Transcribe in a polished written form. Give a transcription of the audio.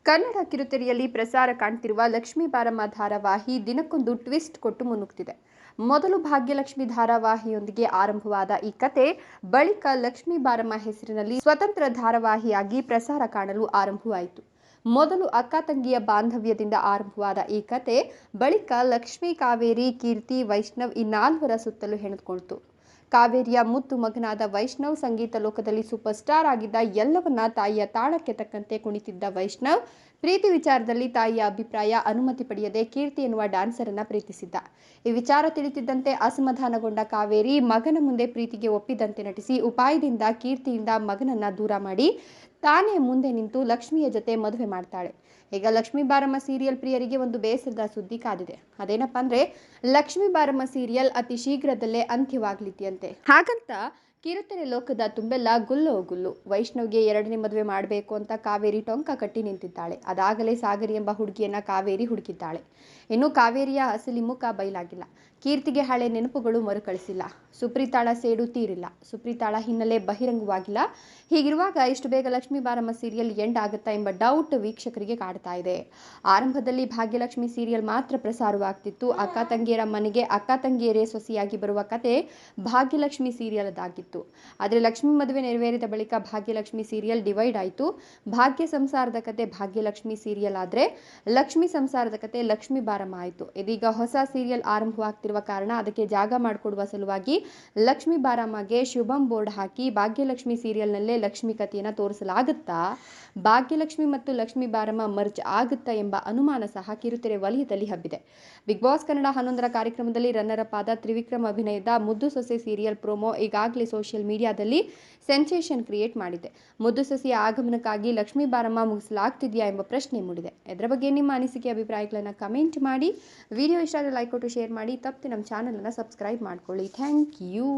ಕನ್ನಡ ಕಿರುತೆರೆಯಲ್ಲಿ ಪ್ರಸಾರ ಕಾಣ್ತಿರುವ ಲಕ್ಷ್ಮೀ ಬಾರಮ್ಮ ಧಾರಾವಾಹಿ ದಿನಕ್ಕೊಂದು ಟ್ವಿಸ್ಟ್ ಕೊಟ್ಟು ಮುನ್ನುಗ್ತಿದೆ. ಮೊದಲು ಭಾಗ್ಯಲಕ್ಷ್ಮಿ ಧಾರಾವಾಹಿಯೊಂದಿಗೆ ಆರಂಭವಾದ ಈ ಕತೆ ಬಳಿಕ ಲಕ್ಷ್ಮೀ ಬಾರಮ್ಮ ಹೆಸರಿನಲ್ಲಿ ಸ್ವತಂತ್ರ ಧಾರಾವಾಹಿಯಾಗಿ ಪ್ರಸಾರ ಕಾಣಲು ಆರಂಭವಾಯಿತು. ಮೊದಲು ಅಕ್ಕ ತಂಗಿಯ ಬಾಂಧವ್ಯದಿಂದ ಆರಂಭವಾದ ಈ ಕತೆ ಬಳಿಕ ಲಕ್ಷ್ಮಿ, ಕಾವೇರಿ, ಕೀರ್ತಿ, ವೈಷ್ಣವ್ ಈ ನಾಲ್ವರ ಸುತ್ತಲೂ ಹೆಣೆದುಕೊಂಡಿತು. ಕಾವೇರಿಯ ಮುದ್ದು ಮಗನಾದ ವೈಷ್ಣವ್ ಸಂಗೀತ ಲೋಕದಲ್ಲಿ ಸೂಪರ್ ಸ್ಟಾರ್ ಆಗಿದ್ದ. ಎಲ್ಲವನ್ನ ತಾಯಿಯ ತಾಳಕ್ಕೆ ತಕ್ಕಂತೆ ಕುಣಿತಿದ್ದ ವೈಷ್ಣವ್ ಪ್ರೀತಿ ವಿಚಾರದಲ್ಲಿ ತಾಯಿಯ ಅಭಿಪ್ರಾಯ ಅನುಮತಿ ಪಡೆಯದೆ ಕೀರ್ತಿ ಎನ್ನುವ ಡ್ಯಾನ್ಸರ್ ಅನ್ನ ಪ್ರೀತಿಸಿದ್ದ. ಈ ವಿಚಾರ ತಿಳಿತಿದ್ದಂತೆ ಅಸಮಾಧಾನಗೊಂಡ ಕಾವೇರಿ ಮಗನ ಮುಂದೆ ಪ್ರೀತಿಗೆ ಒಪ್ಪಿದಂತೆ ನಟಿಸಿ ಉಪಾಯದಿಂದ ಕೀರ್ತಿಯಿಂದ ಮಗನನ್ನ ದೂರ ಮಾಡಿ ತಾನೇ ಮುಂದೆ ನಿಂತು ಲಕ್ಷ್ಮಿಯ ಜೊತೆ ಮದುವೆ ಮಾಡ್ತಾಳೆ. ಈಗ ಲಕ್ಷ್ಮೀ ಬಾರಮ್ಮ ಸೀರಿಯಲ್ ಪ್ರಿಯರಿಗೆ ಒಂದು ಬೇಸರದ ಸುದ್ದಿ ಕಾದಿದೆ. ಅದೇನಪ್ಪ ಅಂದ್ರೆ ಲಕ್ಷ್ಮೀ ಬಾರಮ್ಮ ಸೀರಿಯಲ್ ಅತಿ ಶೀಘ್ರದಲ್ಲೇ ಅಂತ್ಯವಾಗ್ಲಿದೆಯಂತೆ. ಹಾಗಂತ ಕಿರುತೆರೆ ಲೋಕದ ತುಂಬೆಲ್ಲ ಗುಲ್ಲು. ವೈಷ್ಣವ್ಗೆ ಎರಡನೇ ಮದುವೆ ಮಾಡಬೇಕು ಅಂತ ಕಾವೇರಿ ಟೊಂಕ ಕಟ್ಟಿ ನಿಂತಿದ್ದಾಳೆ. ಅದಾಗಲೇ ಸಾಗರಿ ಎಂಬ ಹುಡುಗಿಯನ್ನ ಕಾವೇರಿ ಹುಡುಕಿದ್ದಾಳೆ. ಇನ್ನು ಕಾವೇರಿಯ ಅಸಲಿ ಮುಖ ಬಯಲಾಗಿಲ್ಲ. ಕೀರ್ತಿಗೆ ಹಳೆ ನೆನಪುಗಳು ಮರುಕಳಿಸಿಲ್ಲ. ಸುಪ್ರೀತಾಳ ಸೇಡು ತೀರಿಲ್ಲ. ಸುಪ್ರೀತಾಳ ಹಿನ್ನೆಲೆ ಬಹಿರಂಗವಾಗಿಲ್ಲ. ಹೀಗಿರುವಾಗ ಇಷ್ಟು ಬೇಗ ಲಕ್ಷ್ಮೀ ಬಾರಮ್ಮ ಸೀರಿಯಲ್ ಎಂಡ್ ಆಗುತ್ತಾ ಎಂಬ ಡೌಟ್ ವೀಕ್ಷಕರಿಗೆ ಕಾಡ್ತಾ ಇದೆ. ಆರಂಭದಲ್ಲಿ ಭಾಗ್ಯಲಕ್ಷ್ಮಿ ಸೀರಿಯಲ್ ಮಾತ್ರ ಪ್ರಸಾರವಾಗ್ತಿತ್ತು. ಅಕ್ಕ ತಂಗಿಯರ ಮನೆಗೆ ಅಕ್ಕ ತಂಗಿಯರೇ ಸೊಸೆಯಾಗಿ ಬರುವ ಕತೆ ಭಾಗ್ಯಲಕ್ಷ್ಮಿ ಸೀರಿಯಲ್ ಅದಾಗಿತ್ತು. ಆದರೆ ಲಕ್ಷ್ಮಿ ಮದುವೆ ನೆರವೇರಿದ ಬಳಿಕ ಭಾಗ್ಯಲಕ್ಷ್ಮಿ ಸೀರಿಯಲ್ ಡಿವೈಡ್ ಆಯಿತು. ಭಾಗ್ಯ ಸಂಸಾರದ ಕತೆ ಭಾಗ್ಯಲಕ್ಷ್ಮಿ ಸೀರಿಯಲ್ ಆದರೆ ಲಕ್ಷ್ಮಿ ಸಂಸಾರದ ಕತೆ ಲಕ್ಷ್ಮೀ ಬಾರಮ್ಮ ಆಯಿತು. ಇದೀಗ ಹೊಸ ಸೀರಿಯಲ್ ಆರಂಭವಾಗ್ತಿರುವ ಕಾರಣ ಅದಕ್ಕೆ ಜಾಗ ಮಾಡಿಕೊಡುವ ಸಲುವಾಗಿ ಲಕ್ಷ್ಮೀ ಬಾರಮ್ಮಗೆ ಶುಭಂ ಬೋರ್ಡ್ ಹಾಕಿ ಭಾಗ್ಯಲಕ್ಷ್ಮಿ ಸೀರಿಯಲ್ನಲ್ಲೇ ಲಕ್ಷ್ಮಿ ಕಥೆಯನ್ನು ತೋರಿಸಲಾಗುತ್ತಾ, ಭಾಗ್ಯಲಕ್ಷ್ಮಿ ಮತ್ತು ಲಕ್ಷ್ಮೀ ಬಾರಮ್ಮ ಮರ್ಜ್ ಆಗುತ್ತಾ ಎಂಬ ಅನುಮಾನ ಸಹ ಕಿರುತೆರೆ ವಲಯದಲ್ಲಿ ಹಬ್ಬಿದೆ. ಬಿಗ್ ಬಾಸ್ ಕನ್ನಡ 11ರ ಕಾರ್ಯಕ್ರಮದಲ್ಲಿ ರನ್ನರ್ ಅಪ್ ಆದ ತ್ರಿವಿಕ್ರಮ್ ಅಭಿನಯದ ಮುದ್ದು ಸೊಸೆ ಸೀರಿಯಲ್ ಪ್ರೋಮೋ ಈಗಾಗಲೇ ಸೋಷಿಯಲ್ ಮೀಡಿಯಾದಲ್ಲಿ ಸೆನ್ಸೇಷನ್ ಕ್ರಿಯೇಟ್ ಮಾಡಿದೆ. ಮುದ್ದು ಸೊಸೆಯ ಆಗಮನಕ್ಕಾಗಿ ಲಕ್ಷ್ಮೀ ಬಾರಮ್ಮ ಮುಗಿಸಲಾಗ್ತಿದೆಯಾ ಎಂಬ ಪ್ರಶ್ನೆ ಮೂಡಿದೆ. ಇದರ ಬಗ್ಗೆ ನಿಮ್ಮ ಅನಿಸಿಕೆ ಅಭಿಪ್ರಾಯಗಳನ್ನು ಕಮೆಂಟ್ ಮಾಡಿ. ವಿಡಿಯೋ ಇಷ್ಟ ಆದರೆ ಲೈಕ್ ಕೊಟ್ಟು ಶೇರ್ ಮಾಡಿ. ತಪ್ಪದೆ ನಮ್ಮ ಚಾನಲನ್ನು ಸಬ್ಸ್ಕ್ರೈಬ್ ಮಾಡ್ಕೊಳ್ಳಿ. Thank you.